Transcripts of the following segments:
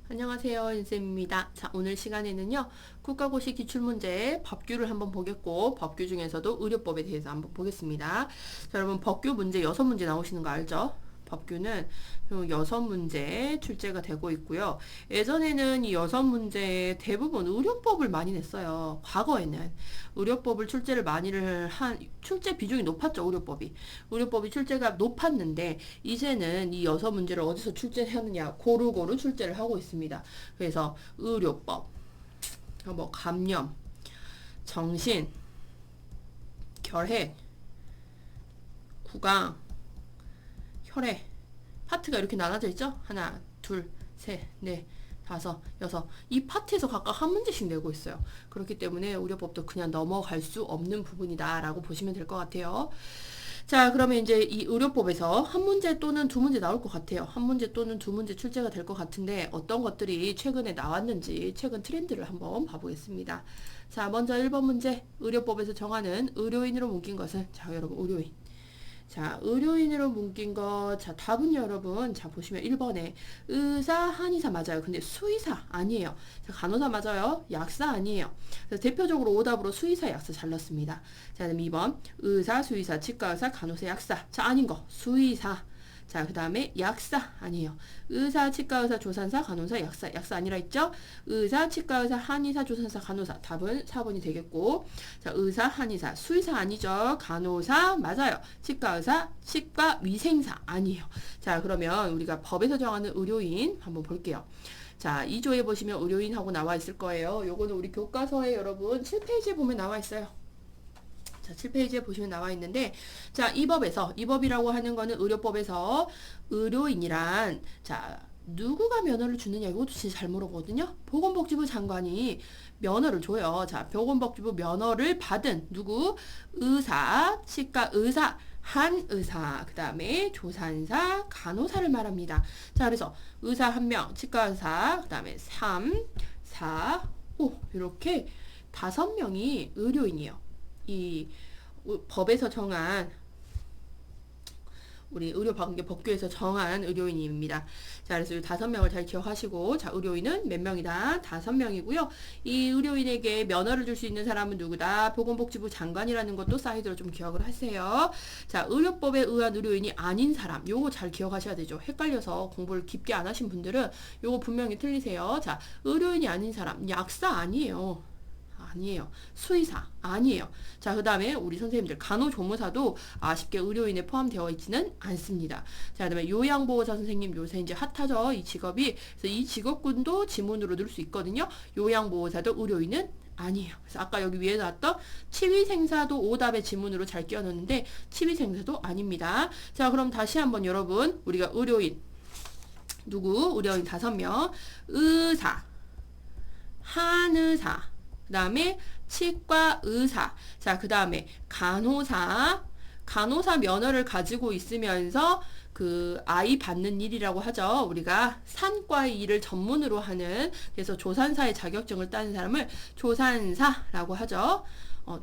안녕하세요, 인쌤입니다. 자, 오늘 시간에는요, 국가고시 기출문제 법규를 한번 보겠고, 법규 중에서도 의료법에 대해서 한번 보겠습니다. 자, 여러분, 법규 문제 6문제 나오시는 거 알죠? 법규는 6문제 출제가 되고 있고요. 예전에는 이 6문제 대부분 의료법을 많이 냈어요. 과거에는 의료법을 출제를 많이를 출제 비중이 높았죠, 의료법이. 의료법이 출제가 높았는데, 이제는 이 6문제를 어디서 출제하느냐, 고루고루 출제를 하고 있습니다. 그래서 의료법, 뭐 감염, 정신, 결핵, 구강, 혈액 파트가 이렇게 나눠져 있죠? 하나, 둘, 셋, 넷, 다섯, 여섯. 이 파트에서 각각 한 문제씩 내고 있어요. 그렇기 때문에 의료법도 그냥 넘어갈 수 없는 부분이다 라고 보시면 될 것 같아요. 자, 그러면 이제 이 의료법에서 한 문제 또는 두 문제 나올 것 같아요. 한 문제 또는 두 문제 출제가 될 것 같은데 어떤 것들이 최근에 나왔는지 최근 트렌드를 한번 봐보겠습니다. 자, 먼저 1번 문제. 의료법에서 정하는 의료인으로 묶인 것은, 자, 여러분, 의료인. 자, 의료인으로 묶인 것. 자, 답은요, 여러분. 자, 보시면 1번에 의사, 한의사 맞아요. 근데 수의사 아니에요. 자, 간호사 맞아요. 약사 아니에요. 그래서 대표적으로 오답으로 수의사, 약사 잘 넣습니다. 자, 그럼 2번 의사, 수의사, 치과의사, 간호사, 약사. 자, 아닌 거. 수의사. 자, 그 다음에 약사 아니에요. 의사, 치과의사, 조산사, 간호사, 약사. 약사 아니라 했죠? 의사, 치과의사, 한의사, 조산사, 간호사. 답은 4번이 되겠고. 자, 의사, 한의사, 수의사 아니죠? 간호사 맞아요. 치과의사, 치과위생사 아니에요. 자, 그러면 우리가 법에서 정하는 의료인 한번 볼게요. 자, 2조에 보시면 의료인하고 나와 있을 거예요. 요거는 우리 교과서에 여러분 7페이지에 보면 나와 있어요. 자, 7페이지에 보시면 나와 있는데, 자, 이 법이라고 하는 거는 의료법에서 의료인이란, 자, 누구가 면허를 주느냐, 이것도 진짜 잘 물어보거든요. 보건복지부 장관이 면허를 줘요. 자, 보건복지부 면허를 받은 누구? 의사, 치과 의사, 한의사, 그 다음에 조산사, 간호사를 말합니다. 자, 그래서 의사 1명, 치과 의사, 그 다음에 3, 4, 5, 이렇게 5명이 의료인이에요. 이 법에서 정한 우리 법규에서 정한 의료인입니다. 자, 그래서 이 5명을 잘 기억하시고, 자, 의료인은 몇 명이다? 5명이고요. 이 의료인에게 면허를 줄 수 있는 사람은 누구다? 보건복지부 장관이라는 것도 사이드로 좀 기억을 하세요. 자, 의료법에 의한 의료인이 아닌 사람, 요거 잘 기억하셔야 되죠. 헷갈려서 공부를 깊게 안 하신 분들은 요거 분명히 틀리세요. 자, 의료인이 아닌 사람, 약사 아니에요. 아니에요. 수의사 아니에요. 자, 그 다음에 우리 선생님들 간호조무사도 아쉽게 의료인에 포함되어 있지는 않습니다. 자, 그 다음에 요양보호사 선생님 요새 이제 핫하죠, 이 직업이. 그래서 이 직업군도 지문으로 넣을 수 있거든요. 요양보호사도 의료인은 아니에요. 그래서 아까 여기 위에 나왔던 치위생사도 오답의 지문으로 잘 끼워 넣는데 치위생사도 아닙니다. 자, 그럼 다시 한번 여러분, 우리가 의료인 누구? 의료인 5명. 의사, 한의사, 그 다음에 치과 의사. 자, 그 다음에 간호사. 간호사 면허를 가지고 있으면서 그 아이 받는 일이라고 하죠. 우리가 산과의 일을 전문으로 하는, 그래서 조산사의 자격증을 따는 사람을 조산사라고 하죠.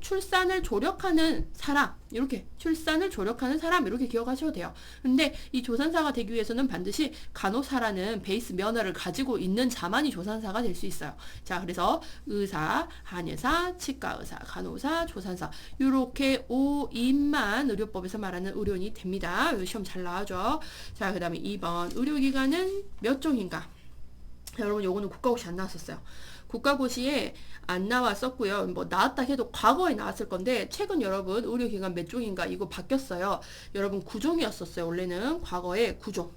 출산을 조력하는 사람, 이렇게 출산을 조력하는 사람 이렇게 기억하셔도 돼요. 근데 이 조산사가 되기 위해서는 반드시 간호사라는 베이스 면허를 가지고 있는 자만이 조산사가 될 수 있어요. 자, 그래서 의사, 한의사, 치과의사, 간호사, 조산사 이렇게 5인만 의료법에서 말하는 의료인이 됩니다. 시험 잘 나와줘. 자, 그 다음에 2번 의료기관은 몇 종인가? 여러분, 요거는 국가고시 안 나왔었어요. 국가고시에 안 나왔었고요. 뭐 나왔다 해도 과거에 나왔을 건데, 최근 여러분 의료기관 몇 종인가 이거 바뀌었어요. 여러분 9종이었었어요. 원래는 과거에 9종.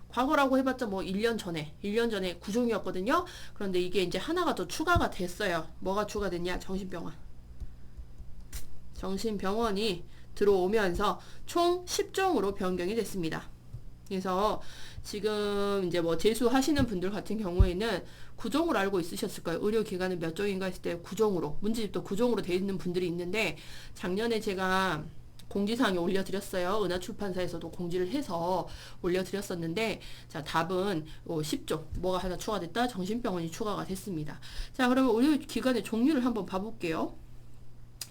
과거라고 해봤자 뭐 1년 전에 9종이었거든요. 그런데 이게 이제 하나가 더 추가가 됐어요. 뭐가 추가됐냐? 정신병원이 들어오면서 총 10종으로 변경이 됐습니다. 그래서 지금 이제 뭐 재수하시는 분들 같은 경우에는 9종으로 알고 있으셨을 거예요. 의료기관은 몇 종인가 했을 때 9종으로, 문제집도 9종으로 되어 있는 분들이 있는데, 작년에 제가 공지사항에 올려드렸어요. 은하출판사에서도 공지를 해서 올려드렸었는데, 자, 답은 10종, 뭐가 하나 추가됐다? 정신병원이 추가가 됐습니다. 자, 그러면 의료기관의 종류를 한번 봐볼게요.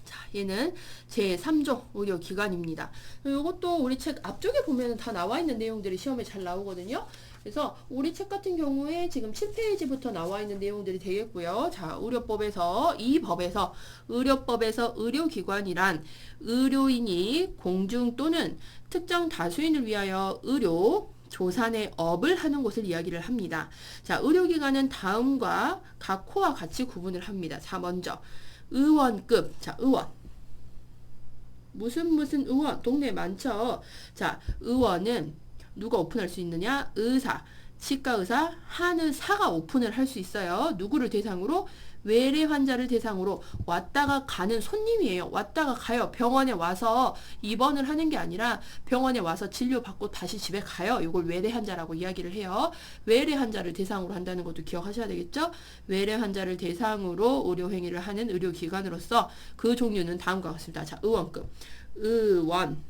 자, 얘는 제3종 의료기관입니다. 이것도 우리 책 앞쪽에 보면 다 나와 있는 내용들이 시험에 잘 나오거든요. 그래서 우리 책 같은 경우에 지금 7페이지부터 나와 있는 내용들이 되겠고요. 자, 이 법에서 의료법에서 의료기관이란 의료인이 공중 또는 특정 다수인을 위하여 의료 조산의 업을 하는 곳을 이야기를 합니다. 자, 의료기관은 다음과 각 코와 같이 구분을 합니다. 자, 먼저 의원급. 자, 의원. 무슨 의원. 동네에 많죠. 자, 의원은 누가 오픈할 수 있느냐? 의사, 치과의사, 한의사가 오픈을 할 수 있어요. 누구를 대상으로? 외래 환자를 대상으로. 왔다가 가는 손님이에요. 왔다가 가요. 병원에 와서 입원을 하는 게 아니라 병원에 와서 진료받고 다시 집에 가요. 이걸 외래 환자라고 이야기를 해요. 외래 환자를 대상으로 한다는 것도 기억하셔야 되겠죠? 외래 환자를 대상으로 의료행위를 하는 의료기관으로서 그 종류는 다음과 같습니다. 자, 의원급. 의원,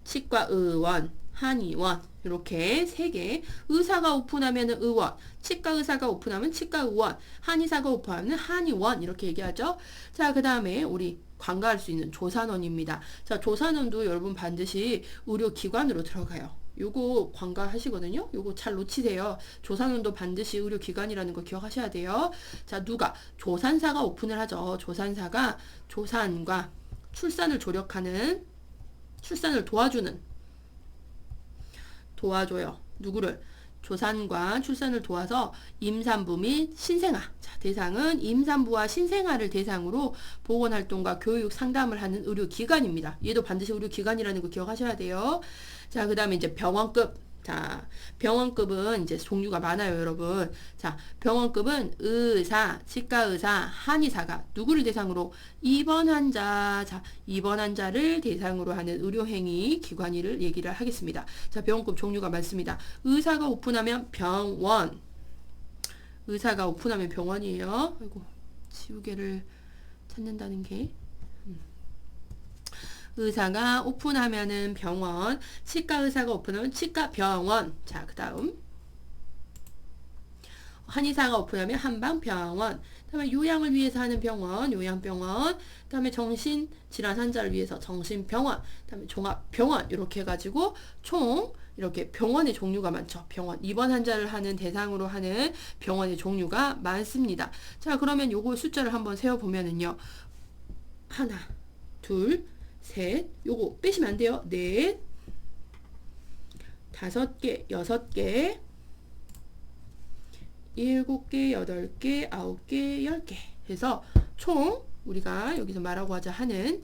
치과의원, 한의원, 이렇게 3개. 의사가 오픈하면 의원, 치과의사가 오픈하면 치과의원, 한의사가 오픈하면 한의원, 이렇게 얘기하죠. 자, 그 다음에 우리 관가할 수 있는 조산원입니다. 자, 조산원도 여러분 반드시 의료기관으로 들어가요. 요거 관가하시거든요. 요거 잘 놓치세요. 조산원도 반드시 의료기관이라는 거 기억하셔야 돼요. 자, 누가? 조산사가 오픈을 하죠. 조산사가 조산과 출산을 조력하는, 출산을 도와줘요. 누구를? 조산과 출산을 도와서 임산부 및 신생아. 자, 대상은 임산부와 신생아를 대상으로 보건활동과 교육 상담을 하는 의료기관입니다. 얘도 반드시 의료기관이라는 거 기억하셔야 돼요. 자, 그 다음에 이제 병원급. 자, 병원급은 이제 종류가 많아요, 여러분. 자, 병원급은 의사, 치과의사, 한의사가 누구를 대상으로? 입원 환자. 자, 입원 환자를 대상으로 하는 의료행위 기관을 얘기를 하겠습니다. 자, 병원급 종류가 많습니다. 의사가 오픈하면 병원. 의사가 오픈하면 병원이에요. 아이고, 지우개를 찾는다는 게. 의사가 오픈하면은 병원, 치과의사가 오픈하면 치과병원. 자, 그 다음 한의사가 오픈하면 한방병원. 그 다음에 요양을 위해서 하는 병원, 요양병원. 그 다음에 정신질환 환자를 위해서 정신병원. 그 다음에 종합병원. 이렇게 해가지고 총 이렇게 병원의 종류가 많죠. 병원. 입원 환자를 하는 대상으로 하는 병원의 종류가 많습니다. 자, 그러면 요거 숫자를 한번 세어보면은요. 하나, 둘, 셋, 요거 빼시면 안 돼요. 넷, 5개, 6개, 7개, 8개, 9개, 10개 해서 총 우리가 여기서 말하고 하자 하는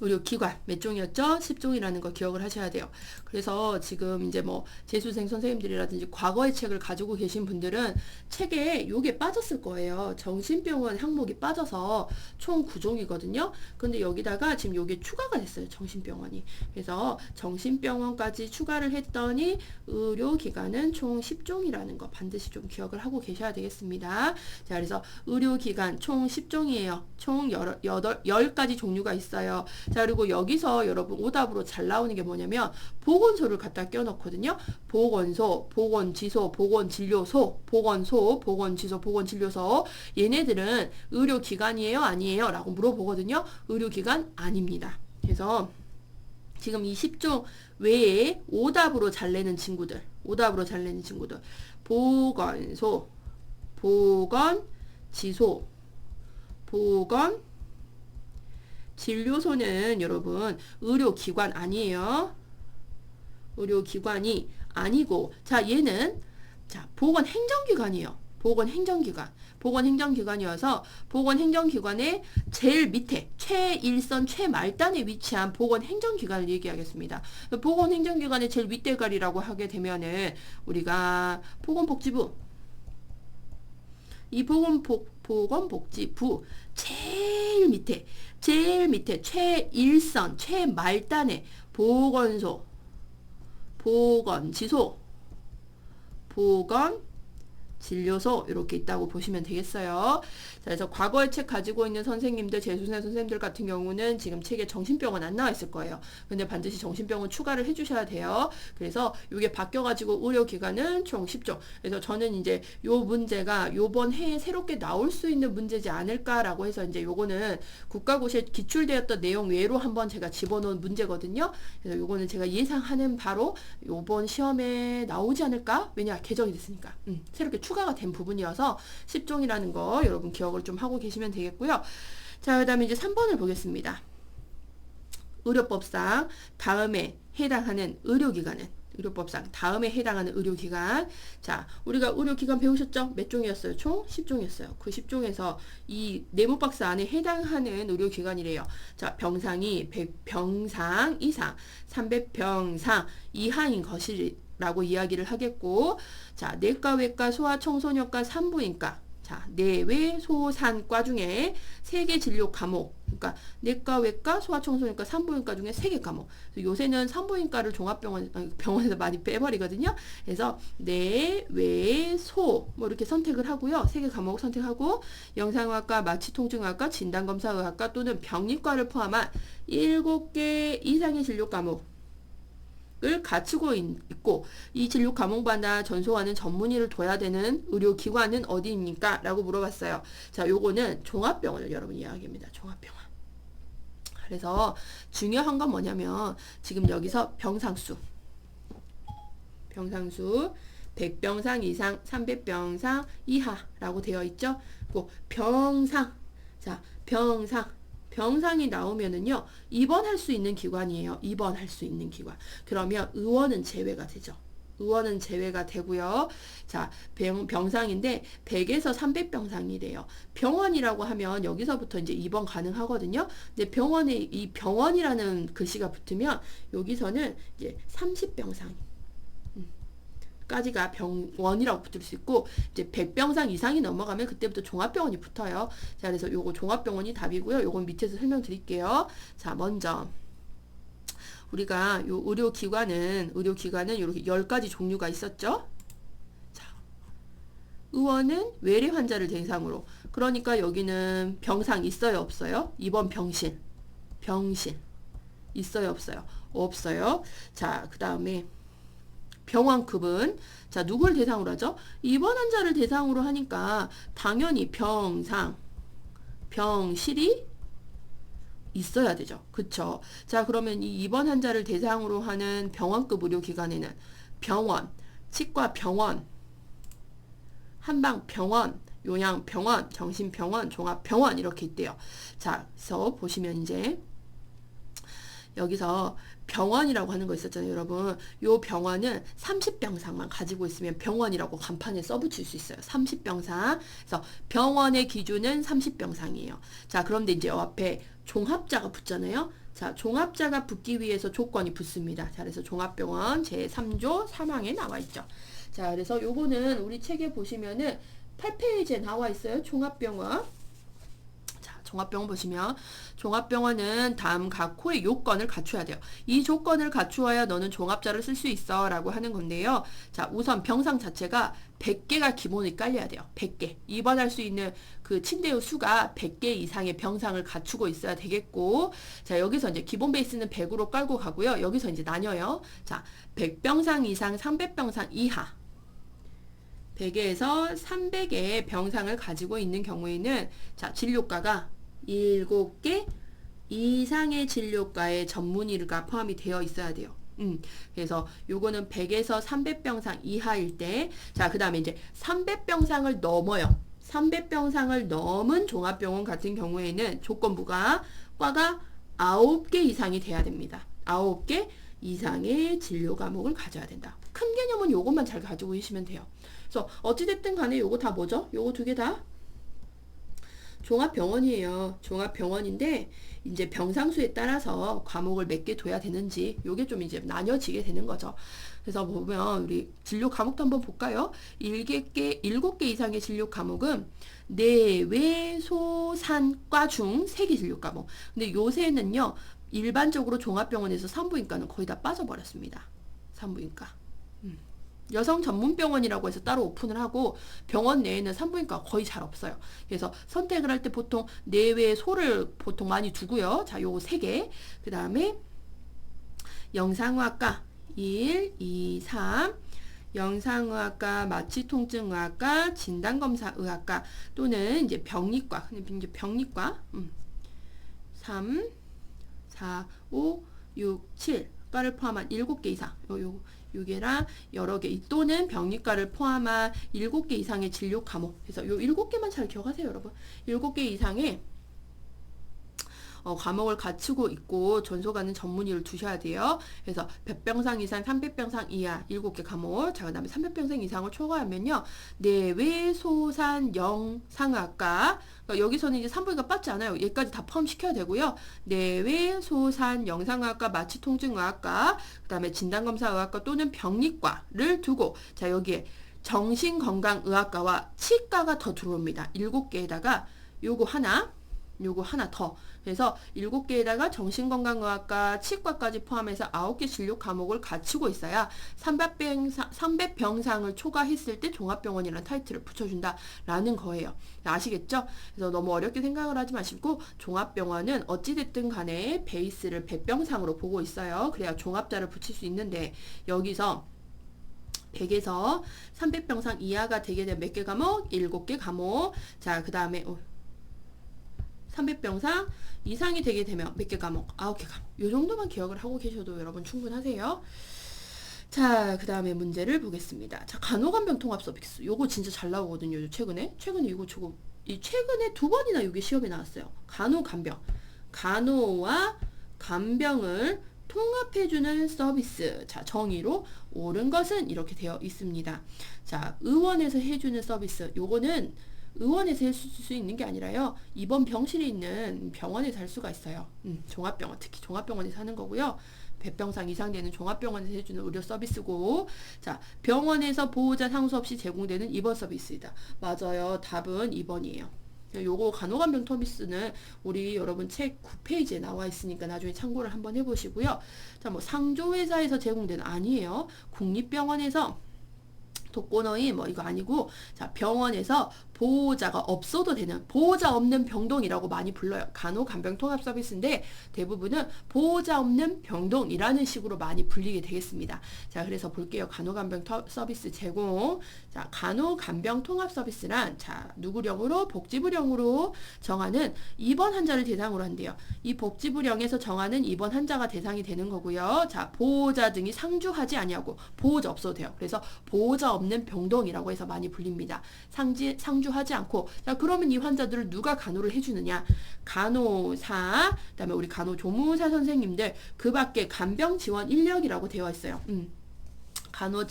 의료기관 몇 종이었죠? 10종이라는 거 기억을 하셔야 돼요. 그래서 지금 이제 뭐 재수생 선생님들이라든지 과거의 책을 가지고 계신 분들은 책에 요게 빠졌을 거예요. 정신병원 항목이 빠져서 총 9종이거든요. 근데 여기다가 지금 요게 추가가 됐어요. 정신병원이. 그래서 정신병원까지 추가를 했더니 의료기관은 총 10종이라는 거 반드시 좀 기억을 하고 계셔야 되겠습니다. 자, 그래서 의료기관 총 10종이에요. 총 10가지 종류가 있어요. 자, 그리고 여기서 여러분 오답으로 잘 나오는 게 뭐냐면 보건소를 갖다 껴놓거든요. 보건소, 보건지소, 보건진료소, 보건소, 보건지소, 보건진료소. 얘네들은 의료기관이에요? 아니에요? 라고 물어보거든요. 의료기관 아닙니다. 그래서 지금 이 10종 외에 오답으로 잘 내는 친구들, 보건소, 보건지소, 진료소는 여러분 의료기관 아니에요. 의료기관이 아니고, 자, 얘는 자, 보건행정기관이에요. 보건행정기관이어서 보건행정기관의 제일 밑에 최일선 최말단에 위치한 보건행정기관을 얘기하겠습니다. 보건행정기관의 제일 윗대가리라고 하게 되면은 우리가 보건복지부, 이 보건복지부 제일 밑에 최일선 최말단에 보건소, 보건지소, 진료소 이렇게 있다고 보시면 되겠어요. 자, 그래서 과거의 책 가지고 있는 선생님들, 재수생 선생님들 같은 경우는 지금 책에 정신병원 안 나와 있을 거예요. 근데 반드시 정신병원 추가를 해주셔야 돼요. 그래서 이게 바뀌어가지고 의료기관은 총 10종. 그래서 저는 이제 요 문제가 요번 해에 새롭게 나올 수 있는 문제지 않을까라고 해서 이제 요거는 국가고시에 기출되었던 내용 외로 한번 제가 집어넣은 문제거든요. 그래서 요거는 제가 예상하는 바로 요번 시험에 나오지 않을까? 왜냐 개정이 됐으니까. 새롭게 추가가 된 부분이어서 10종이라는 거 여러분 기억을 좀 하고 계시면 되겠고요. 자, 그 다음에 이제 3번을 보겠습니다. 의료법상 다음에 해당하는 의료기관은 의료법상 다음에 해당하는 의료기관. 자, 우리가 의료기관 배우셨죠? 몇 종이었어요? 총 10종이었어요. 그 10종에서 이 네모박스 안에 해당하는 의료기관이래요. 자, 병상이 100병상 이상, 300병상 이하인 것이라고 이야기를 하겠고, 자, 내과, 외과, 소아, 청소년과, 산부인과, 자, 내외, 소, 산과 중에 3개 진료 과목, 그러니까 내과, 외과, 소아, 청소년과, 산부인과 중에 3개 과목. 요새는 산부인과를 병원에서 많이 빼버리거든요. 그래서 내, 외, 소, 뭐 이렇게 선택을 하고요. 3개 과목 선택하고, 영상의학과, 마취통증의학과, 진단검사의학과 또는 병리과를 포함한 7개 이상의 진료 과목 을 갖추고 있고, 이 진료 과목마다 전소하는 전문의를 둬야 되는 의료기관은 어디입니까? 라고 물어봤어요. 자, 요거는 종합병원을 여러분 이야기합니다. 종합병원. 그래서 중요한 건 뭐냐면 지금 여기서 병상수 100병상 이상 300병상 이하라고 되어 있죠. 그 병상, 자, 병상이 나오면은요, 입원할 수 있는 기관이에요. 입원할 수 있는 기관. 그러면 의원은 제외가 되죠. 의원은 제외가 되고요. 자, 병상인데 100에서 300병상이래요. 병원이라고 하면 여기서부터 이제 입원 가능하거든요. 근데 병원에 이 병원이라는 글씨가 붙으면 여기서는 이제 30병상 까지가 병원이라고 붙을 수 있고, 이제 100병상 이상이 넘어가면 그때부터 종합병원이 붙어요. 자, 그래서 요거 종합병원이 답이고요. 요건 밑에서 설명드릴게요. 자, 먼저 우리가 요 의료기관은 이렇게 10가지 종류가 있었죠. 자, 의원은 외래 환자를 대상으로, 그러니까 여기는 병상 있어요, 없어요? 입원 병실 있어요, 없어요? 없어요. 자, 그 다음에 병원급은, 자, 누굴 대상으로 하죠? 입원 환자를 대상으로 하니까 당연히 병실이 있어야 되죠. 그쵸? 자, 그러면 이 입원 환자를 대상으로 하는 병원급 의료기관에는 병원, 치과병원, 한방병원, 요양병원, 정신병원, 종합병원 이렇게 있대요. 자, 그래서 보시면 이제 여기서 병원이라고 하는 거 있었잖아요, 여러분. 요 병원은 30병상만 가지고 있으면 병원이라고 간판에 써붙일 수 있어요. 30병상. 그래서 병원의 기준은 30병상이에요. 자, 그런데 이제 앞에 종합자가 붙잖아요. 자, 종합자가 붙기 위해서 조건이 붙습니다. 자, 그래서 종합병원 제3조 3항에 나와 있죠. 자, 그래서 요거는 우리 책에 보시면은 8페이지에 나와 있어요. 종합병원. 종합병원 보시면 종합병원은 다음 각 코의 요건을 갖춰야 돼요. 이 조건을 갖추어야 너는 종합자를 쓸 수 있어 라고 하는 건데요. 자, 우선 병상 자체가 100개가 기본이 깔려야 돼요. 100개. 입원할 수 있는 그 침대의 수가 100개 이상의 병상을 갖추고 있어야 되겠고, 자, 여기서 이제 기본 베이스는 100으로 깔고 가고요. 여기서 이제 나뉘어요. 자, 100병상 이상, 300병상 이하. 100에서 300의 병상을 가지고 있는 경우에는, 자, 진료과가 7개 이상의 진료과의 전문의가 포함이 되어 있어야 돼요. 그래서 요거는 100에서 300병상 이하일 때, 자, 그 다음에 이제 300병상을 넘어요. 300병상을 넘은 종합병원 같은 경우에는 조건부가 과가 9개 이상이 돼야 됩니다. 9개 이상의 진료 과목을 가져야 된다. 큰 개념은 요것만 잘 가지고 계시면 돼요. 그래서 어찌됐든 간에 요거 다 뭐죠? 요거 두 개 다 종합병원이에요. 종합병원인데 이제 병상수에 따라서 과목을 몇 개 둬야 되는지 요게 좀 이제 나뉘어지게 되는 거죠. 그래서 보면 우리 진료 과목도 한번 볼까요? 7개 이상의 진료 과목은 내외소산과 중 3개 진료 과목. 근데 요새는요, 일반적으로 종합병원에서 산부인과는 거의 다 빠져버렸습니다. 산부인과. 여성 전문 병원이라고 해서 따로 오픈을 하고 병원 내에는 산부인과가 거의 잘 없어요. 그래서 선택을 할 때 보통 내외 소를 보통 많이 두고요. 자, 요거 3개. 그 다음에 영상의학과 1, 2, 3, 영상의학과, 마취통증의학과, 진단검사의학과 또는 이제 병리과, 이제 병리과 3, 4, 5, 6, 7 과를 포함한 7개 이상 요 개랑 여러 개 또는 병리과를 포함한 7개 이상의 진료 과목. 그래서 요 7개만 잘 기억하세요, 여러분. 7개 이상의 과목을 갖추고 있고 전소가는 전문의를 두셔야 돼요. 그래서 100병상 이상, 300병상 이하 7개 과목. 자, 그 다음에 300병상 이상을 초과하면요. 내외소산 영상학과. 그러니까 여기서는 이제 산부인과 빠지지 않아요. 얘까지 다 포함시켜야 되고요. 내외소산 영상학과, 마취통증의학과, 그 다음에 진단검사의학과 또는 병리과를 두고, 자, 여기에 정신건강의학과와 치과가 더 들어옵니다. 7개에다가 요거 하나 더. 그래서 7개에다가 정신건강의학과, 치과까지 포함해서 9개 진료 과목을 갖추고 있어야 300병상을 초과했을 때 종합병원이라는 타이틀을 붙여준다라는 거예요. 아시겠죠? 그래서 너무 어렵게 생각을 하지 마시고 종합병원은 어찌됐든 간에 베이스를 100병상으로 보고 있어요. 그래야 종합자를 붙일 수 있는데 여기서 100에서 300병상 이하가 되게 되면 몇 개 과목? 7개 과목. 자, 그 다음에 300병상 이상이 되게 되면 몇 개 과목? 9개 과목. 요 정도만 기억을 하고 계셔도 여러분 충분하세요. 자, 그 다음에 문제를 보겠습니다. 자, 간호간병 통합 서비스. 요거 진짜 잘 나오거든요. 최근에 이거 최근에 2번이나 요게 시험에 나왔어요. 간호간병. 간호와 간병을 통합해주는 서비스. 자, 정의로 옳은 것은 이렇게 되어 있습니다. 자, 의원에서 해주는 서비스. 요거는 의원에서 할 수 있는 게 아니라요. 이번 병실에 있는 병원에서 할 수가 있어요. 종합병원, 특히 종합병원에서 하는 거고요. 100병상 이상 되는 종합병원에서 해주는 의료 서비스고, 자, 병원에서 보호자 상수 없이 제공되는 입원 서비스이다. 맞아요. 답은 2번이에요. 요거 간호간병 서비스는 우리 여러분 책 9페이지에 나와 있으니까 나중에 참고를 한번 해보시고요. 자, 뭐 상조회사에서 제공되는 아니에요. 국립병원에서 독거노인 뭐 이거 아니고, 자, 병원에서 보호자가 없어도 되는, 보호자 없는 병동이라고 많이 불러요. 간호간병 통합 서비스인데 대부분은 보호자 없는 병동이라는 식으로 많이 불리게 되겠습니다. 자, 그래서 볼게요. 간호간병 서비스 제공. 자, 간호간병 통합 서비스란, 자, 누구령으로? 복지부령으로 정하는 입원 환자를 대상으로 한대요. 이 복지부령에서 정하는 입원 환자가 대상이 되는 거고요. 자, 보호자 등이 상주하지 아니하고, 보호자 없어도 돼요. 그래서 보호자 없는 병동이라고 해서 많이 불립니다. 상주하지 않고. 자, 그러면 이 환자들을 누가 간호를 해주느냐? 간호사, 그 다음에 우리 간호조무사 선생님들, 그 밖에 간병 지원 인력이라고 되어 있어요. 간병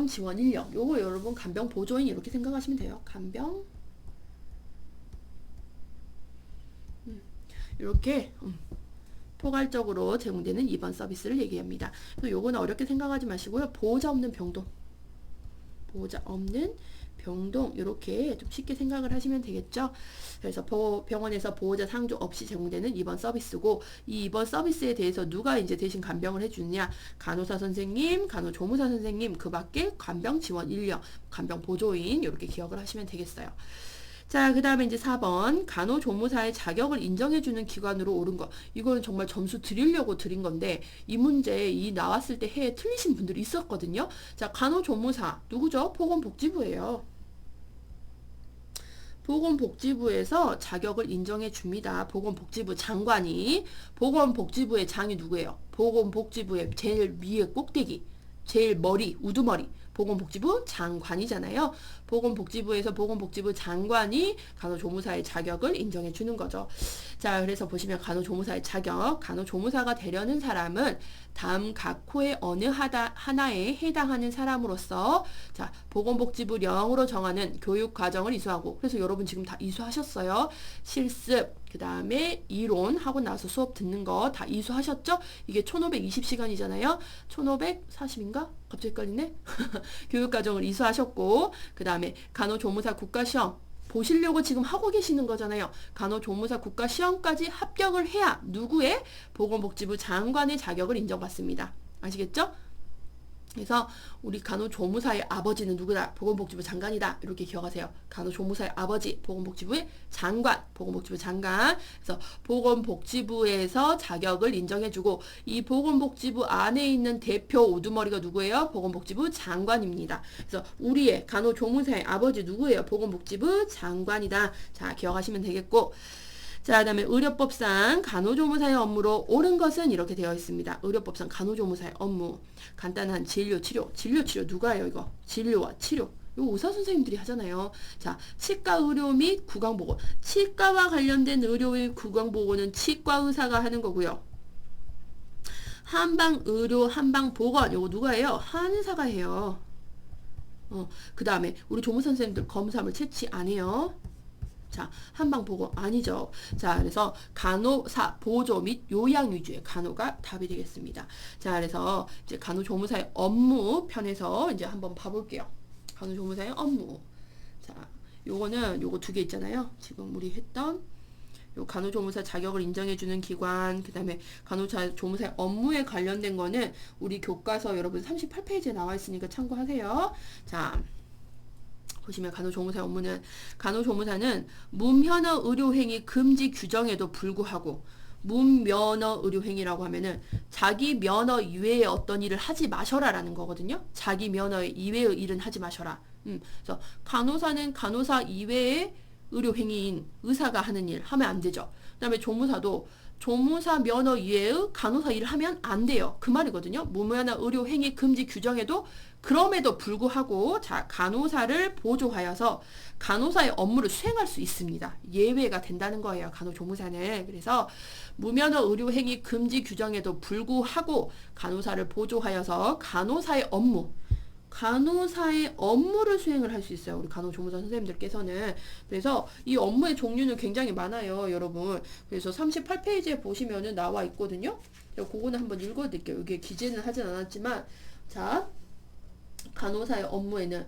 지원 인력. 요거 여러분 간병 보조인 이렇게 생각하시면 돼요. 간병. 이렇게 포괄적으로 제공되는 입원 서비스를 얘기합니다. 그래서 요거는 어렵게 생각하지 마시고요. 보호자 없는 병동. 이렇게 좀 쉽게 생각을 하시면 되겠죠. 그래서 병원에서 보호자 상주 없이 제공되는 입원 서비스고, 이 입원 서비스에 대해서 누가 이제 대신 간병을 해주느냐? 간호사 선생님, 간호조무사 선생님, 그 밖에 간병 지원 인력, 간병 보조인 이렇게 기억을 하시면 되겠어요. 자, 그 다음에 이제 4번 간호조무사의 자격을 인정해주는 기관으로 옳은 것. 이거는 정말 점수 드리려고 드린 건데 이 문제 나왔을 때 해에 틀리신 분들이 있었거든요. 자, 간호조무사 누구죠? 보건복지부예요. 보건복지부에서 자격을 인정해 줍니다. 보건복지부 장관이. 보건복지부의 장이 누구예요? 보건복지부의 제일 위에 꼭대기, 제일 머리, 우두머리. 보건복지부 장관이잖아요. 보건복지부에서 보건복지부 장관이 간호조무사의 자격을 인정해 주는 거죠. 자, 그래서 보시면 간호조무사의 자격, 간호조무사가 되려는 사람은 다음 각 호의 어느 하나에 해당하는 사람으로서, 자, 보건복지부령으로 정하는 교육과정을 이수하고, 그래서 여러분 지금 다 이수하셨어요. 실습, 그 다음에 이론 하고 나서 수업 듣는 거 다 이수하셨죠? 이게 1520시간이잖아요. 1540인가? 갑자기 헷갈리네. 교육과정을 이수하셨고, 그 다음에 간호조무사 국가시험 보시려고 지금 하고 계시는 거잖아요. 간호조무사 국가시험까지 합격을 해야 누구의? 보건복지부 장관의 자격을 인정받습니다. 아시겠죠? 그래서 우리 간호조무사의 아버지는 누구다? 보건복지부 장관이다. 이렇게 기억하세요. 간호조무사의 아버지, 보건복지부의 장관, 보건복지부 장관. 그래서 보건복지부에서 자격을 인정해주고 이 보건복지부 안에 있는 대표 우두머리가 누구예요? 보건복지부 장관입니다. 그래서 우리의 간호조무사의 아버지 누구예요? 보건복지부 장관이다. 자, 기억하시면 되겠고, 자, 그 다음에 의료법상 간호조무사의 업무로 옳은 것은 이렇게 되어 있습니다. 의료법상 간호조무사의 업무. 간단한 진료, 치료. 진료, 치료 누가 해요, 이거? 진료와 치료. 이거 의사 선생님들이 하잖아요. 자, 치과 의료 및 구강보건. 치과와 관련된 의료의 구강보건은 치과 의사가 하는 거고요. 한방의료, 한방보건. 이거 누가 해요? 한의사가 해요. 그 다음에 우리 조무사 선생님들 검사물 채취 안 해요. 자, 한방보건 아니죠. 자, 그래서 간호사 보조 및 요양 위주의 간호가 답이 되겠습니다. 자, 그래서 이제 간호조무사의 업무 편에서 이제 한번 봐볼게요. 간호조무사의 업무. 자, 요거는 요거 두 개 있잖아요. 지금 우리 했던 요 간호조무사 자격을 인정해주는 기관, 그 다음에 간호조무사의 업무에 관련된 거는 우리 교과서 여러분 38페이지에 나와 있으니까 참고하세요. 자, 보시면 간호조무사의 업무는 간호조무사는 문면허 의료행위 금지 규정에도 불구하고 문면허 의료행위라고 하면은 자기 면허 이외의 어떤 일을 하지 마셔라라는 거거든요. 자기 면허 이외의 일은 하지 마셔라. 그래서 간호사는 간호사 이외의 의료행위인 의사가 하는 일 하면 안 되죠. 그 다음에 조무사도 조무사 면허 이외의 간호사 일을 하면 안 돼요. 그 말이거든요. 무면허 의료행위 금지 규정에도 그럼에도 불구하고 자, 간호사를 보조하여서 간호사의 업무를 수행할 수 있습니다. 예외가 된다는 거예요. 간호조무사는. 그래서 무면허 의료행위 금지 규정에도 불구하고 간호사를 보조하여서 간호사의 업무를 수행을 할 수 있어요. 우리 간호조무사 선생님들께서는. 그래서 이 업무의 종류는 굉장히 많아요, 여러분. 그래서 38페이지에 보시면은 나와 있거든요. 그거는 한번 읽어드릴게요. 이게 기재는 하진 않았지만, 자, 간호사의 업무에는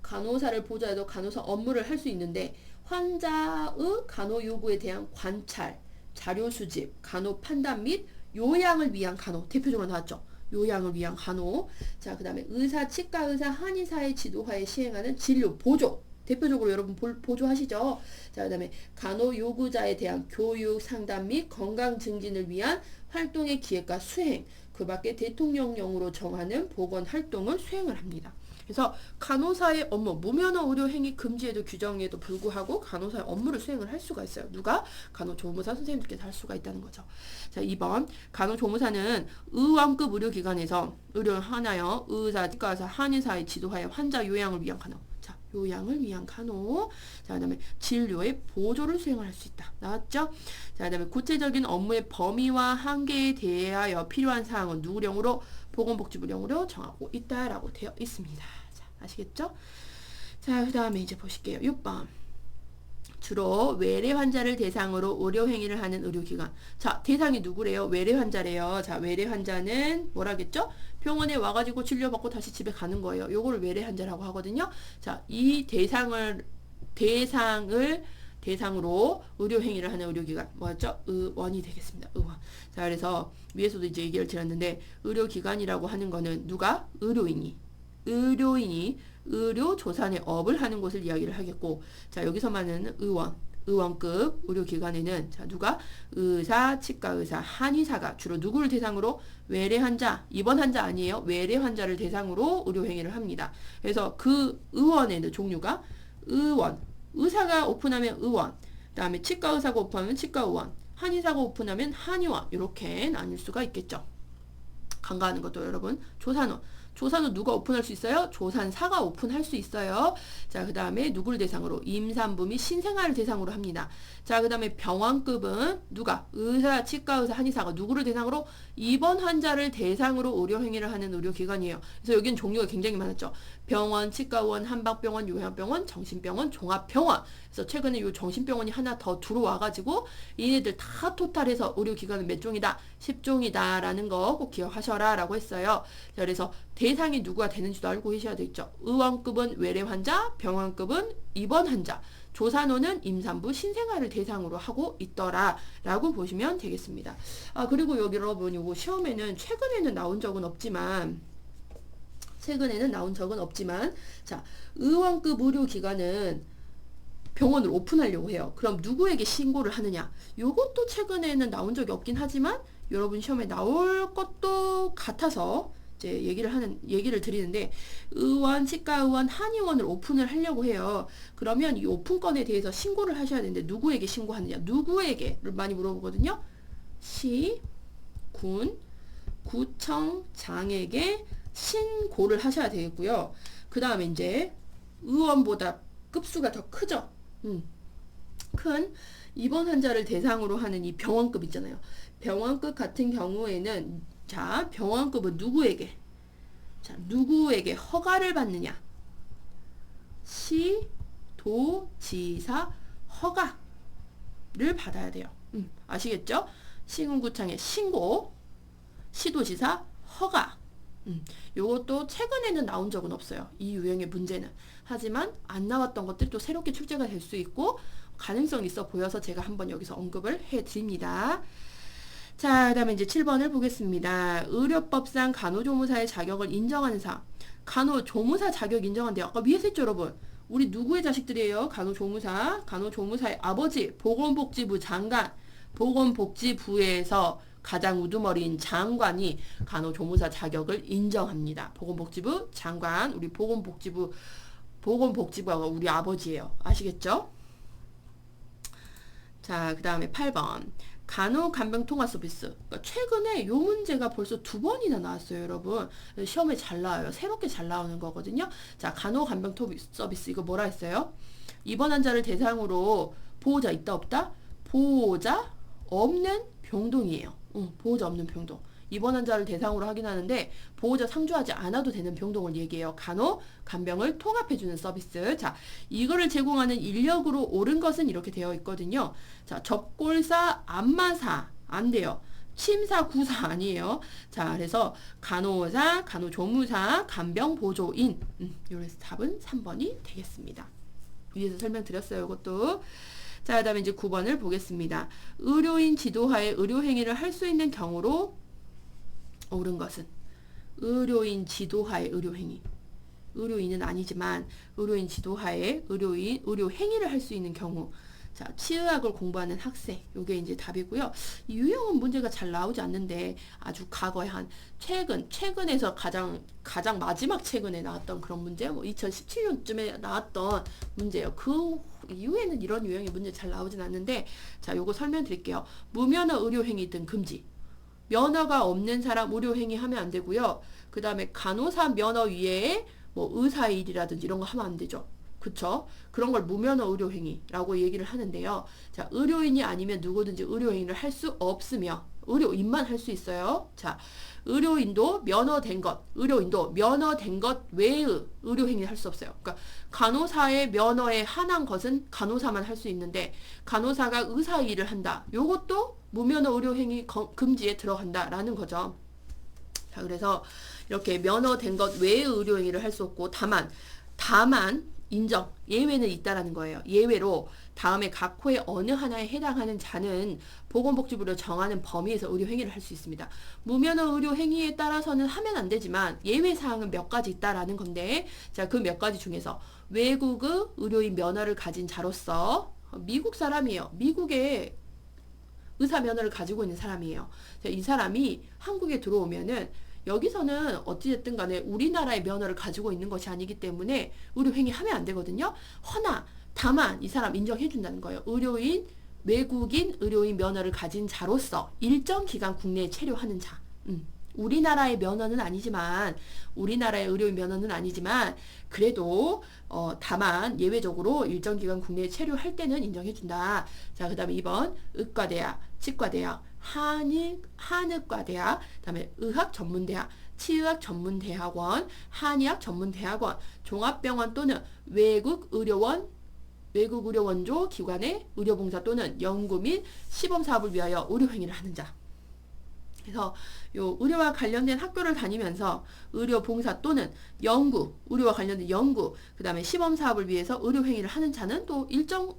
간호사를 보조해도 간호사 업무를 할 수 있는데 환자의 간호 요구에 대한 관찰, 자료 수집, 간호 판단 및 요양을 위한 간호. 대표적으로 나왔죠. 요양을 위한 간호. 자, 그 다음에 의사, 치과의사, 한의사의 지도하에 시행하는 진료, 보조. 대표적으로 여러분 보조하시죠. 자, 그 다음에 간호 요구자에 대한 교육, 상담 및 건강 증진을 위한 활동의 기획과 수행. 그 밖에 대통령령으로 정하는 보건 활동을 수행을 합니다. 그래서 간호사의 업무, 무면허 의료 행위 금지에도 규정에도 불구하고 간호사의 업무를 수행을 할 수가 있어요. 누가? 간호조무사 선생님들께서 할 수가 있다는 거죠. 자, 2번. 간호조무사는 의원급 의료기관에서 의료를 하나요. 의사, 치과의사, 한의사의 지도하에 환자 요양을 위한 간호. 자, 요양을 위한 간호. 자, 그 다음에 진료의 보조를 수행을 할 수 있다. 나왔죠? 자, 그 다음에 구체적인 업무의 범위와 한계에 대하여 필요한 사항은 누구령으로? 보건복지부령으로 정하고 있다라고 되어 있습니다. 자, 아시겠죠? 자, 그 다음에 이제 보실게요. 6번. 주로 외래 환자를 대상으로 의료행위를 하는 의료기관. 자, 대상이 누구래요? 외래 환자래요. 자, 외래 환자는 뭐라겠죠? 병원에 와가지고 치료받고 다시 집에 가는 거예요. 요거를 외래 환자라고 하거든요. 자, 이 대상으로 의료행위를 하는 의료기관 뭐였죠? 의원이 되겠습니다. 의원. 자, 그래서 위에서도 이제 얘기를 드렸는데 의료기관이라고 하는 거는 누가? 의료인이 의료조산의 업을 하는 곳을 이야기를 하겠고, 자, 여기서만은 의원급 의료기관에는 자, 누가? 의사, 치과의사, 한의사가 주로 누구를 대상으로? 외래 환자, 입원 환자 아니에요. 외래 환자를 대상으로 의료행위를 합니다. 그래서 그 의원에는 종류가 의사가 오픈하면 의원, 그 다음에 치과의사가 오픈하면 치과의원, 한의사가 오픈하면 한의원, 이렇게 나뉠 수가 있겠죠. 간과하는 것도 여러분, 조산원 누가 오픈할 수 있어요? 조산사가 오픈할 수 있어요. 자, 그 다음에 누구를 대상으로? 임산부 및 신생아를 대상으로 합니다. 자, 그 다음에 병원급은 누가? 의사, 치과의사, 한의사가 누구를 대상으로? 입원 환자를 대상으로 의료행위를 하는 의료기관이에요. 그래서 여기는 종류가 굉장히 많았죠. 병원, 치과의원, 한방병원, 요양병원, 정신병원, 종합병원. 그래서 최근에 이 정신병원이 하나 더 들어와가지고 얘네들 다 토탈해서 의료기관은 몇 종이다? 10종이다 라는 거 꼭 기억하셔라 라고 했어요. 자, 그래서 대상이 누구가 되는지도 알고 계셔야 되겠죠. 의원급은 외래 환자, 병원급은 입원 환자, 조산호는 임산부, 신생아를 대상으로 하고 있더라 라고 보시면 되겠습니다. 그리고 여기 여러분 요거 시험에는 최근에는 나온 적은 없지만 자, 의원급 의료기관은 병원을 오픈하려고 해요. 그럼 누구에게 신고를 하느냐? 요것도 최근에는 나온 적이 없긴 하지만 여러분 시험에 나올 것도 같아서 이제 얘기를 드리는데, 의원, 치과의원, 한의원을 오픈을 하려고 해요. 그러면 이 오픈건에 대해서 신고를 하셔야 되는데 누구에게 신고하느냐? 누구에게를 많이 물어보거든요. 시, 군, 구청장에게 신고를 하셔야 되겠고요. 그 다음에 이제 의원보다 급수가 더 크죠. 큰 입원 환자를 대상으로 하는 이 병원급 있잖아요. 병원급 같은 경우에는 자, 병원급은 누구에게 허가를 받느냐? 시, 도, 지사 허가를 받아야 돼요. 아시겠죠? 시군구청에 신고, 시도지사 허가. 요것도 최근에는 나온 적은 없어요. 이 유형의 문제는. 하지만 안 나왔던 것들이 또 새롭게 출제가 될 수 있고 가능성이 있어 보여서 제가 한번 여기서 언급을 해드립니다. 자, 그 다음에 이제 7번을 보겠습니다. 의료법상 간호조무사의 자격을 인정하는 사항. 간호조무사 자격 인정한대요. 아까 위에서 했죠, 여러분. 우리 누구의 자식들이에요? 간호조무사의 아버지, 보건복지부 장관, 보건복지부에서 가장 우두머리인 장관이 간호조무사 자격을 인정합니다. 보건복지부 장관, 우리 보건복지부가 우리 아버지예요. 아시겠죠? 자, 그 다음에 8번. 간호간병통화 서비스. 그러니까 최근에 요 문제가 벌써 2번이나 나왔어요, 여러분. 시험에 잘 나와요. 새롭게 잘 나오는 거거든요. 자, 간호간병통화 서비스. 이거 뭐라 했어요? 입원 환자를 대상으로 보호자 있다, 없다? 보호자 없는 병동이에요. 보호자 없는 병동. 입원 환자를 대상으로 하긴 하는데 보호자 상주하지 않아도 되는 병동을 얘기해요. 간호, 간병을 통합해주는 서비스. 자, 이거를 제공하는 인력으로 옳은 것은 이렇게 되어 있거든요. 자, 접골사, 안마사 안 돼요. 침사, 구사 아니에요. 자, 그래서 간호사, 간호조무사, 간병보조인. 이래서 답은 3번이 되겠습니다. 위에서 설명드렸어요. 이것도. 자, 그 다음에 이제 9번을 보겠습니다. 의료인 지도하에 의료행위를 할 수 있는 경우로 옳은 것은 의료인 지도하에 의료행위. 의료인은 아니지만 의료인 지도하에 의료행위를 할 수 있는 경우. 자, 치의학을 공부하는 학생. 요게 이제 답이고요. 이 유형은 문제가 잘 나오지 않는데 아주 과거에 최근에서 가장 마지막 최근에 나왔던 그런 문제, 뭐 2017년쯤에 나왔던 문제예요. 그 이후에는 이런 유형의 문제 잘 나오진 않는데, 자, 요거 설명드릴게요. 무면허 의료행위 등 금지. 면허가 없는 사람 의료행위 하면 안 되고요. 그 다음에 간호사 면허 위에 뭐 의사일이라든지 이런 거 하면 안 되죠. 그쵸? 그런 걸 무면허 의료행위라고 얘기를 하는데요. 자, 의료인이 아니면 누구든지 의료행위를 할 수 없으며 의료인만 할 수 있어요. 자, 의료인도 면허된 것 외의 의료행위를 할 수 없어요. 그러니까 간호사의 면허에 한한 것은 간호사만 할 수 있는데 간호사가 의사 일을 한다. 요것도 무면허 의료행위 금지에 들어간다라는 거죠. 자, 그래서 이렇게 면허된 것 외의 의료행위를 할 수 없고 다만 인정, 예외는 있다라는 거예요. 예외로 다음에 각 호의 어느 하나에 해당하는 자는 보건복지부로 정하는 범위에서 의료행위를 할 수 있습니다. 무면허 의료행위에 따라서는 하면 안 되지만 예외사항은 몇 가지 있다라는 건데, 자, 그 몇 가지 중에서 외국의 의료인 면허를 가진 자로서 미국 사람이에요. 미국에 의사 면허를 가지고 있는 사람이에요. 자, 이 사람이 한국에 들어오면은 여기서는 어찌됐든 간에 우리나라의 면허를 가지고 있는 것이 아니기 때문에 의료행위 하면 안 되거든요. 허나 다만 이 사람 인정해 준다는 거예요. 외국인 의료인 면허를 가진 자로서 일정 기간 국내에 체류하는 자. 우리나라의 의료인 면허는 아니지만 그래도 다만 예외적으로 일정 기간 국내에 체류할 때는 인정해 준다. 자, 그 다음에 2번 의과대학, 치과대학, 한의과대학, 그 다음에 의학전문대학, 치의학전문대학원, 한의학전문대학원, 종합병원 또는 외국 의료원조 기관의 의료봉사 또는 연구 및 시범사업을 위하여 의료행위를 하는 자. 그래서 요 의료와 관련된 학교를 다니면서 의료 봉사 또는 연구, 의료와 관련된 연구, 그 다음에 시범 사업을 위해서 의료 행위를 하는 자는 또 일정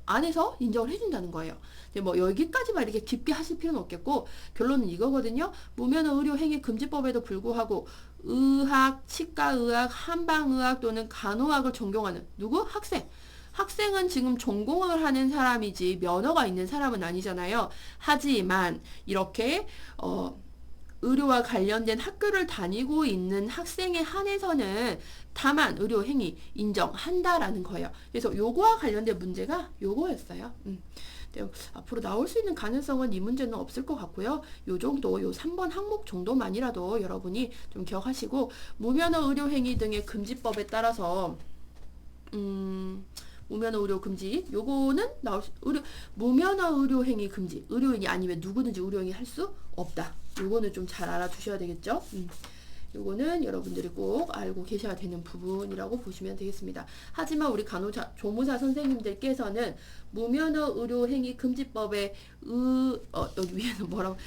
안에서 인정을 해준다는 거예요. 근데 뭐 여기까지만 이렇게 깊게 하실 필요는 없겠고 결론은 이거거든요. 무면허 의료 행위 금지법에도 불구하고 의학, 치과의학, 한방의학 또는 간호학을 전공하는 누구? 학생. 학생은 지금 전공을 하는 사람이지 면허가 있는 사람은 아니잖아요. 하지만 이렇게 의료와 관련된 학교를 다니고 있는 학생에 한해서는 다만 의료 행위 인정한다라는 거예요. 그래서 요거와 관련된 문제가 요거였어요. 근데 앞으로 나올 수 있는 가능성은 이 문제는 없을 것 같고요. 요 정도, 요 3번 항목 정도만이라도 여러분이 좀 기억하시고 무면허 의료 행위 등의 금지법에 따라서 무면허 의료 금지 요거는 무면허 의료 행위 금지 의료인이 아니면 누구든지 의료 행위 할 수 없다. 요거는 좀 잘 알아두셔야 되겠죠. 요거는 여러분들이 꼭 알고 계셔야 되는 부분이라고 보시면 되겠습니다. 하지만 우리 조무사 선생님들께서는 무면허 의료 행위 금지법에 여기 위에는 뭐라고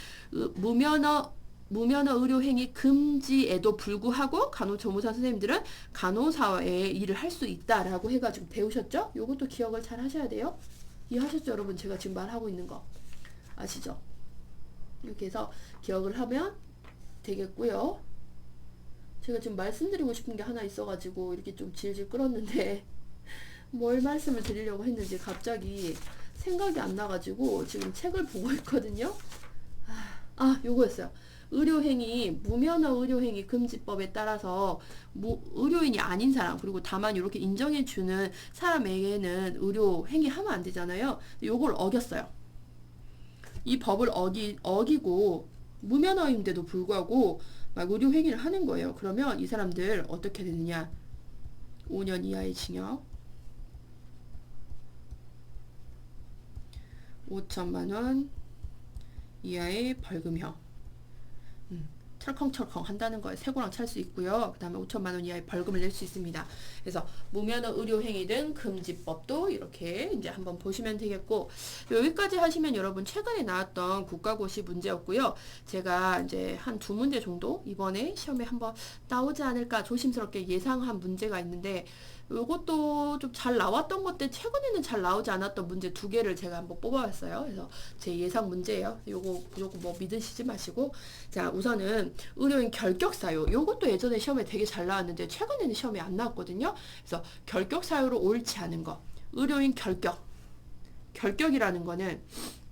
무면허 의료 행위 금지에도 불구하고 간호조무사 선생님들은 간호사의 일을 할 수 있다라고 해가지고 배우셨죠? 요것도 기억을 잘 하셔야 돼요. 이해하셨죠, 여러분? 제가 지금 말하고 있는 거 아시죠? 이렇게 해서 기억을 하면 되겠고요. 제가 지금 말씀드리고 싶은 게 하나 있어가지고 이렇게 좀 질질 끌었는데 뭘 말씀을 드리려고 했는지 갑자기 생각이 안 나가지고 지금 책을 보고 있거든요. 요거였어요. 의료행위, 무면허 의료행위 금지법에 따라서 의료인이 아닌 사람 그리고 다만 이렇게 인정해주는 사람에게는 의료행위 하면 안 되잖아요. 요걸 어겼어요. 이 법을 어기고 무면허인데도 불구하고 막 의료행위를 하는 거예요. 그러면 이 사람들 어떻게 되느냐? 5년 이하의 징역, 5천만 원 이하의 벌금형. 철컹철컹 한다는 거에 세고랑 찰 수 있고요. 그 다음에 5천만 원 이하의 벌금을 낼 수 있습니다. 그래서 무면허 의료행위 등 금지법도 이렇게 이제 한번 보시면 되겠고 여기까지 하시면 여러분 최근에 나왔던 국가고시 문제였고요. 제가 이제 한 2문제 정도 이번에 시험에 한번 나오지 않을까 조심스럽게 예상한 문제가 있는데 요것도 좀 잘 나왔던 것들 최근에는 잘 나오지 않았던 문제 2개를 제가 한번 뽑아봤어요. 그래서 제 예상 문제예요. 요거 무조건 뭐 믿으시지 마시고 자 우선은 의료인 결격사유 요것도 예전에 시험에 되게 잘 나왔는데 최근에는 시험에 안 나왔거든요. 그래서 결격사유로 옳지 않은 거 의료인 결격이라는 거는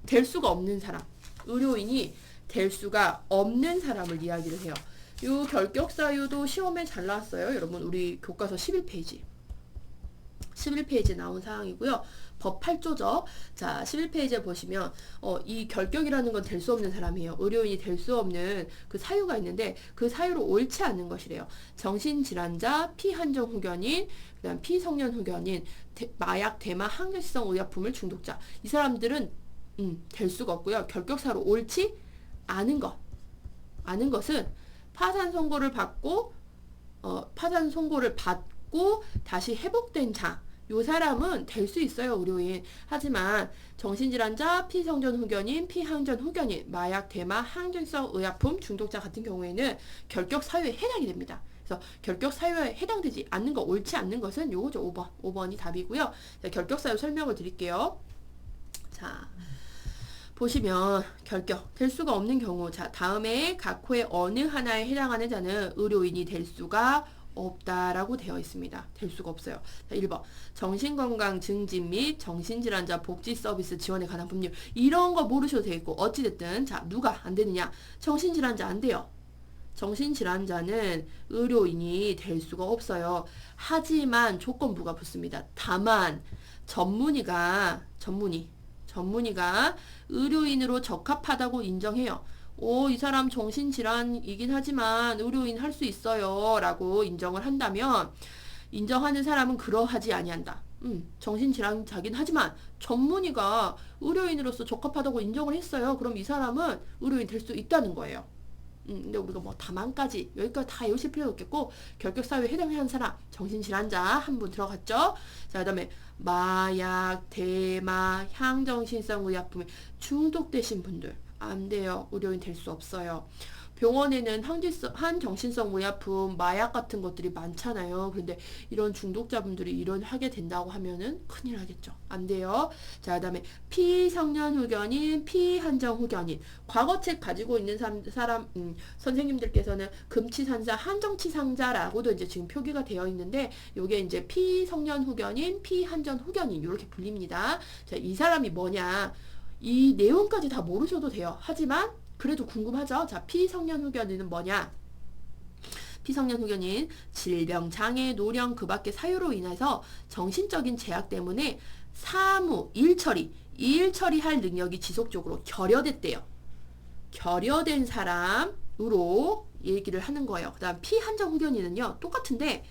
될 수가 없는 사람 의료인이 될 수가 없는 사람을 이야기를 해요. 요 결격사유도 시험에 잘 나왔어요. 여러분 우리 교과서 11페이지 나온 사항이고요. 법 8조죠. 자, 11페이지에 보시면 이 결격이라는 건 될 수 없는 사람이에요. 의료인이 될 수 없는 그 사유가 있는데 그 사유로 옳지 않는 것이래요. 정신질환자, 피한정 후견인, 그다음 피성년 후견인, 마약, 대마, 항정성 의약품을 중독자. 이 사람들은 될 수가 없고요. 결격사유로 옳지 않은 것은 파산 선고를 받고 다시 회복된 자, 요 사람은 될 수 있어요, 의료인. 하지만 정신질환자, 피성전 후견인, 피항전 후견인, 마약, 대마, 항정성 의약품 중독자 같은 경우에는 결격 사유에 해당이 됩니다. 그래서 결격 사유에 해당되지 않는 거, 옳지 않는 것은 요거죠, 5번이 답이고요. 자, 결격 사유 설명을 드릴게요. 자, 보시면 결격 될 수가 없는 경우 자 다음에 각 호의 어느 하나에 해당하는 자는 의료인이 될 수가 없다라고 되어 있습니다. 될 수가 없어요. 자, 1번 정신건강 증진 및 정신질환자 복지 서비스 지원에 관한 법률 이런 거 모르셔도 되겠고 어찌됐든 자 누가 안 되느냐 정신질환자 안 돼요. 정신질환자는 의료인이 될 수가 없어요. 하지만 조건부가 붙습니다. 다만 전문의가 의료인으로 적합하다고 인정해요. 이 사람 정신질환이긴 하지만 의료인 할 수 있어요. 라고 인정을 한다면 인정하는 사람은 그러하지 아니한다. 정신질환자긴 하지만 전문의가 의료인으로서 적합하다고 인정을 했어요. 그럼 이 사람은 의료인 될 수 있다는 거예요. 근데 우리가 뭐 다만까지 여기까지 다 외우실 필요 없겠고 결격사유에 해당하는 사람 정신질환자 한 분 들어갔죠. 자 그다음에 마약, 대마, 향정신성 의약품에 중독되신 분들 안 돼요. 의료인 될 수 없어요. 병원에는 한정신성 의약품, 마약 같은 것들이 많잖아요. 그런데 이런 중독자분들이 이런 하게 된다고 하면은 큰일 나겠죠. 안 돼요. 자, 그다음에 피성년 후견인, 피한정 후견인. 과거책 가지고 있는 선생님들께서는 금치산자, 한정치상자라고도 이제 지금 표기가 되어 있는데, 요게 이제 피성년 후견인, 피한정 후견인 이렇게 불립니다. 자, 이 사람이 뭐냐? 이 내용까지 다 모르셔도 돼요. 하지만 그래도 궁금하죠? 자, 피성년 후견인은 뭐냐? 피성년 후견인, 질병, 장애, 노령, 그 밖의 사유로 인해서 정신적인 제약 때문에 사무, 일 처리할 능력이 지속적으로 결여됐대요. 결여된 사람으로 얘기를 하는 거예요. 그 다음 피한정 후견인은요, 똑같은데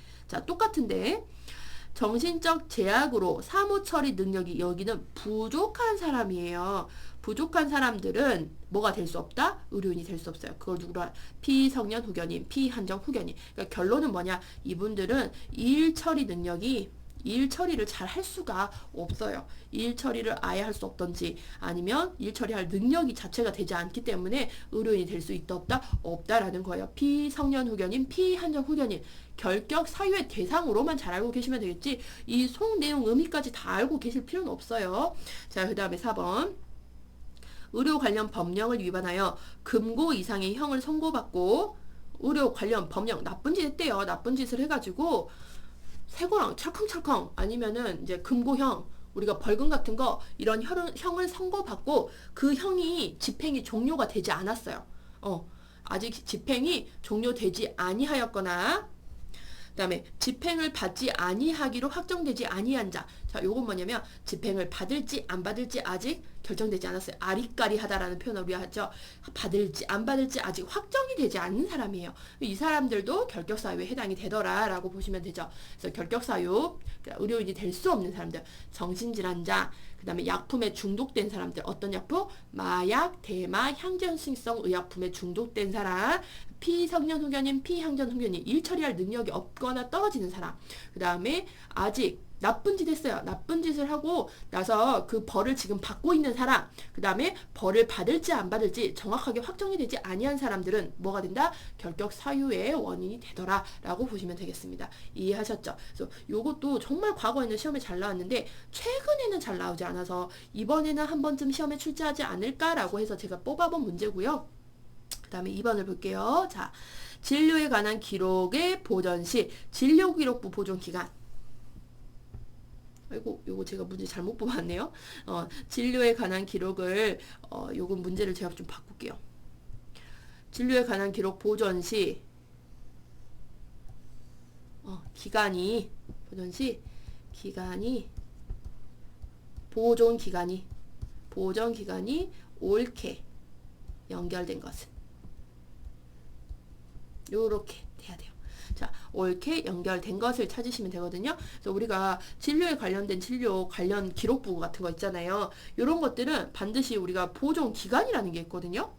정신적 제약으로 사무 처리 능력이 여기는 부족한 사람이에요. 부족한 사람들은 뭐가 될 수 없다? 의료인이 될 수 없어요. 그걸 누구라? 피성년 후견인, 피한정 후견인. 그러니까 결론은 뭐냐? 이분들은 일 처리를 잘 할 수가 없어요. 일 처리를 아예 할 수 없던지 아니면 일 처리할 능력이 자체가 되지 않기 때문에 의료인이 될 수 있다 없다? 없다라는 거예요. 피성년 후견인, 피한정 후견인. 결격 사유의 대상으로만 잘 알고 계시면 되겠지. 이 속 내용 의미까지 다 알고 계실 필요는 없어요. 자, 그 다음에 4번. 의료 관련 법령을 위반하여 금고 이상의 형을 선고받고 의료 관련 법령 나쁜 짓 했대요. 나쁜 짓을 해가지고 세고랑 찰컹찰컹 아니면은 이제 금고형 우리가 벌금 같은 거 이런 형을 선고받고 그 형이 집행이 종료가 되지 않았어요. 아직 집행이 종료되지 아니하였거나 그 다음에 집행을 받지 아니하기로 확정되지 아니한 자. 자, 요건 뭐냐면 집행을 받을지 안 받을지 아직 결정되지 않았어요. 아리까리하다라는 표현을 우리가 하죠. 받을지 안 받을지 아직 확정이 되지 않는 사람이에요. 이 사람들도 결격사유에 해당이 되더라라고 보시면 되죠. 그래서 결격사유, 의료인이 될 수 없는 사람들, 정신질환자, 그 다음에 약품에 중독된 사람들, 어떤 약품? 마약, 대마, 향정신성 의약품에 중독된 사람, 피성년 후견인, 피향전 후견인, 일 처리할 능력이 없거나 떨어지는 사람, 그 다음에 아직 나쁜 짓 했어요. 나쁜 짓을 하고 나서 그 벌을 지금 받고 있는 사람, 그 다음에 벌을 받을지 안 받을지 정확하게 확정이 되지 아니한 사람들은 뭐가 된다? 결격 사유의 원인이 되더라 라고 보시면 되겠습니다. 이해하셨죠? 그래서 요것도 정말 과거에는 시험에 잘 나왔는데 최근에는 잘 나오지 않아서 이번에는 한 번쯤 시험에 출제하지 않을까라고 해서 제가 뽑아본 문제고요. 그 다음에 2번을 볼게요. 자, 진료에 관한 기록의 보전 시 진료기록부 보존기간. 아이고, 요거 제가 문제 잘못 뽑았네요. 진료에 관한 기록을, 요건 문제를 제가 좀 바꿀게요. 진료에 관한 기록 보전 시, 보존 기간이 옳게 연결된 것은. 요렇게 돼야 돼요. 자, 옳게 연결된 것을 찾으시면 되거든요. 그래서 우리가 진료에 관련된 진료 관련 기록부 같은 거 있잖아요. 이런 것들은 반드시 우리가 보존 기간이라는 게 있거든요.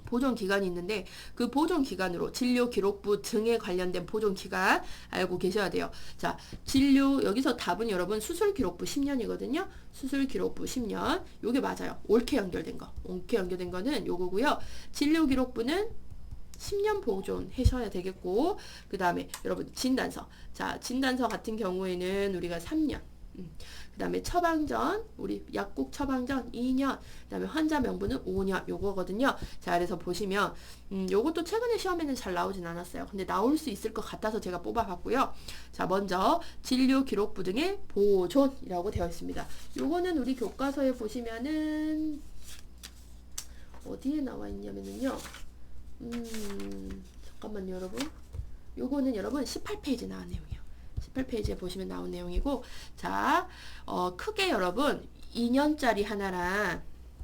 보존 기간이 있는데 그 보존 기간으로 진료 기록부 등에 관련된 보존 기간 알고 계셔야 돼요. 자, 진료 여기서 답은 여러분 수술 기록부 10년이거든요. 수술 기록부 10년. 요게 맞아요. 옳게 연결된 거. 옳게 연결된 거는 요거고요. 진료 기록부는 10년 보존하셔야 되겠고, 그 다음에 여러분 진단서. 자, 진단서 같은 경우에는 우리가 3년. 그 다음에 처방전, 우리 약국 처방전 2년, 그 다음에 환자 명부는 5년, 요거거든요. 자, 그래서 보시면, 요것도 최근에 시험에는 잘 나오진 않았어요. 근데 나올 수 있을 것 같아서 제가 뽑아봤고요. 자, 먼저, 진료 기록부 등의 보존이라고 되어 있습니다. 요거는 우리 교과서에 보시면은, 어디에 나와 있냐면은요, 잠깐만요, 여러분. 요거는 여러분 18페이지에 나온 내용이에요. 18페이지에 보시면 나온 내용이고, 자, 크게 여러분 2년짜리 하나랑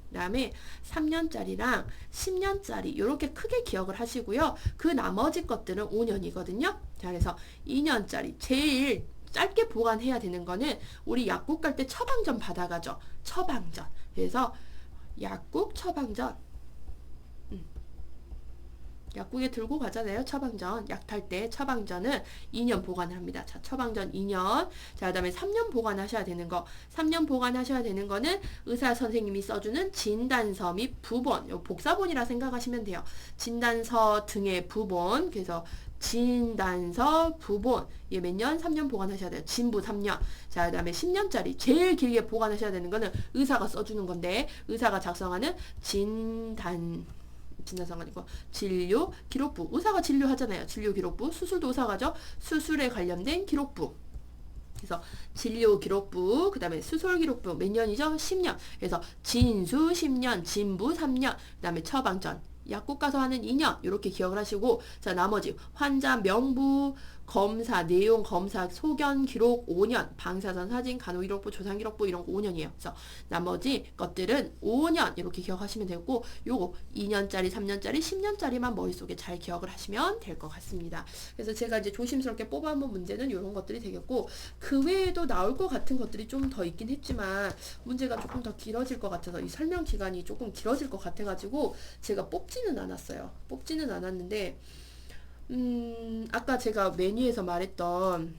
그 다음에 3년짜리랑 10년짜리 이렇게 크게 기억을 하시고요. 그 나머지 것들은 5년이거든요. 자, 그래서 2년짜리 제일 짧게 보관해야 되는 거는 우리 약국 갈 때 처방전 받아가죠. 처방전. 그래서 약국 처방전 약국에 들고 가잖아요. 처방전. 약 탈 때 처방전은 2년 보관을 합니다. 자, 처방전 2년. 자, 그다음에 3년 보관하셔야 되는 거. 3년 보관하셔야 되는 거는 의사 선생님이 써주는 진단서 및 부본. 요 복사본이라 생각하시면 돼요. 진단서 등의 부본. 그래서 진단서, 부본. 얘 몇 년? 3년 보관하셔야 돼요. 진부 3년. 자, 그 다음에 10년짜리. 제일 길게 보관하셔야 되는 거는 의사가 써주는 건데, 의사가 작성하는 진단서가 아니고 진료 기록부. 의사가 진료하잖아요. 진료 기록부. 수술도 의사가 하죠. 수술에 관련된 기록부. 그래서 진료 기록부, 그 다음에 수술 기록부 몇 년이죠? 10년. 그래서 진수 10년, 진부 3년, 그 다음에 처방전. 약국 가서 하는 2년 이렇게 기억을 하시고, 자, 나머지 환자 명부, 검사 내용, 검사 소견 기록 5년, 방사선 사진, 간호기록부, 조상기록부 이런 거 5년이에요. 그래서 나머지 것들은 5년 이렇게 기억하시면 되고, 요거 2년짜리, 3년짜리, 10년짜리만 머릿속에 잘 기억을 하시면 될 것 같습니다. 그래서 제가 이제 조심스럽게 뽑아본 문제는 이런 것들이 되겠고, 그 외에도 나올 것 같은 것들이 좀 더 있긴 했지만 문제가 조금 더 길어질 것 같아서 이 설명 기간이 조금 길어질 것 같아가지고 제가 뽑지는 않았어요. 뽑지는 않았는데 아까 제가 메뉴에서 말했던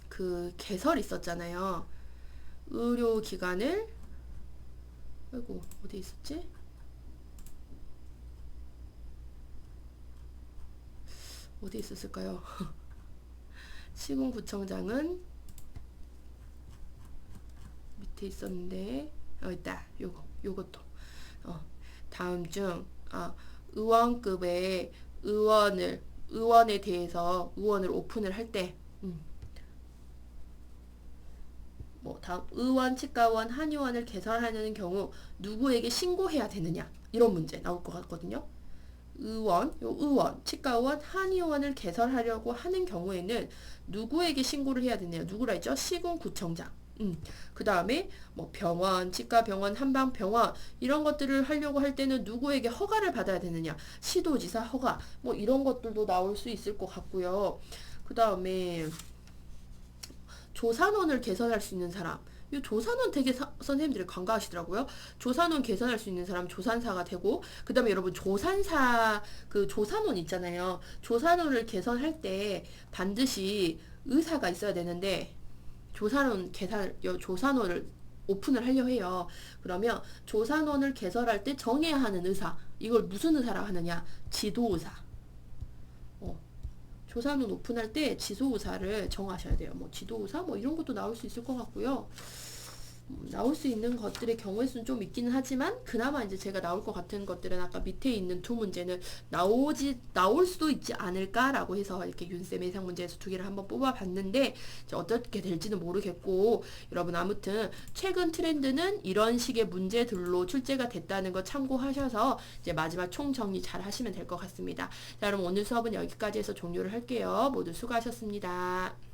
그 개설 있었잖아요. 의료기관을, 아이고, 어디 있었지? 어디 있었을까요? 시군구청장은 밑에 있었는데, 있다. 요것도. 다음 중, 의원급의 의원에 대해서 의원을 오픈을 할 때, 다음, 의원, 치과의원, 한의원을 개설하려는 경우 누구에게 신고해야 되느냐? 이런 문제 나올 것 같거든요. 의원, 치과의원, 한의원을 개설하려고 하는 경우에는 누구에게 신고를 해야 되느냐? 누구라 했죠? 시군구청장. 그 다음에 병원, 치과병원, 한방병원 이런 것들을 하려고 할 때는 누구에게 허가를 받아야 되느냐? 시도지사 허가 이런 것들도 나올 수 있을 것 같고요. 그 다음에 조산원을 개설할 수 있는 사람, 이 조산원 되게 선생님들이 간과하시더라고요. 조산원 개설할 수 있는 사람 조산사가 되고, 그 다음에 여러분 조산사, 그 조산원 있잖아요. 조산원을 개설할 때 반드시 의사가 있어야 되는데, 조산원을 오픈을 하려 해요. 그러면 조산원을 개설할 때 정해야 하는 의사, 이걸 무슨 의사라고 하느냐? 지도의사. 조산원 오픈할 때 지도의사를 정하셔야 돼요. 지도의사 이런 것도 나올 수 있을 것 같고요. 나올 수 있는 것들의 경우의 수는 좀 있기는 하지만 그나마 이제 제가 나올 것 같은 것들은 아까 밑에 있는 두 문제는 나올 수도 있지 않을까라고 해서 이렇게 윤쌤 예상 문제에서 두 개를 한번 뽑아봤는데 이제 어떻게 될지는 모르겠고, 여러분 아무튼 최근 트렌드는 이런 식의 문제들로 출제가 됐다는 거 참고하셔서 이제 마지막 총정리 잘 하시면 될 것 같습니다. 자, 그럼 오늘 수업은 여기까지 해서 종료를 할게요. 모두 수고하셨습니다.